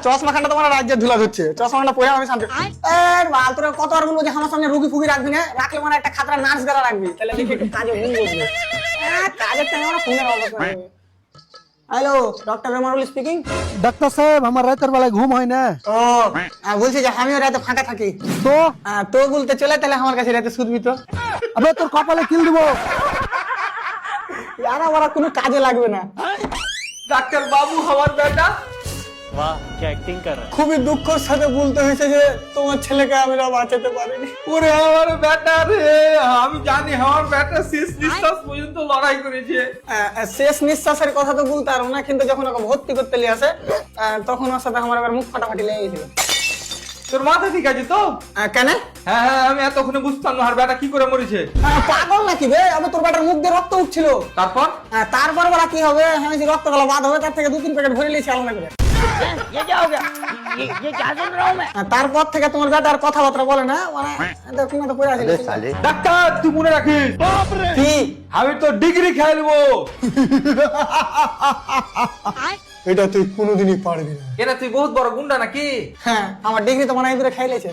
চশমাখানটা তোমার রাজ্যে ধুলা ধরছে, চশমাখানটা পরে আমি শান্তি। বাল তোরা কতবার বলবো যে আমার সামনে রুগী ফুগি রাখবি না, রাখলে মানে একটা খাতরা নার্স দ্বারা রাখবি, তাহলে দেখি একটু কাজে মন বসবে। কাজের টাইমে আমরা ফোনের অবস্থা। Hello, doctor Rahmanul speaking. ডাক্তার সাহেব আমার রাতের বেলায় ঘুম হয় না ও বলছি যে আমিও রাতে ফাঁকা থাকি, তো তো বলতে চলে তাহলে আমার কাছে রাতে শুধবি তো। আবে তোর কপালে কিল দিব। আর আমার কোনো কাজে লাগবে না। ডাক্তার বাবু আমার বেটা। वाह क्या एक्टिंग कर रहा है। খুবই দুঃখের সাথে বলতে হয়েছে যে তোমার ছেলেকে আমি বাঁচাতে পারিনি। ওরে আমার বেটা রে, আমি জানি আমার বেটা শেষ নিঃশ্বাস পর্যন্ত লড়াই করেছে। শেষ নিঃশ্বাসের কথা তো বলতে পারবো না, কিন্তু যখন ওকে ভর্তি করতে নিয়ে আসে তখন ওর সাথে আমার এবার মুখ ফাটাফাটি লেগে গেছিল। তোর মাথা ঠিক আছে তো? কেন? হ্যাঁ হ্যাঁ, আমি এতক্ষণে বুঝতাম না আর বেটা কি করে মরেছে। পাগল নাকি বে? আমি তোর বেটার মুখ দিয়ে রক্ত উঠছিল। তারপর তারপর বলা কি হবে, আমি যে রক্ত গলা বাদ হবে তার থেকে 2-3 প্যাকেট ভরে নিয়েছি আলাদা করে। ये क्या हो गया? ये क्या सुन रहा हूँ मैं? তারপর থেকে তোমার বেটা আর কথাবার্তা বলে না, মানে তুমি তো পড়ে আছিস। ডাক্তার তুই মনে রাখিস, কি? আমি তো ডিগ্রি খেয়ে নেবো। এটা তুই কোনোদিনই পারবি না। কেন তুই বহুত বড় গুন্ডা নাকি? হ্যাঁ, আমার ডিগ্রি তো মানে দূরে খাইলেছে।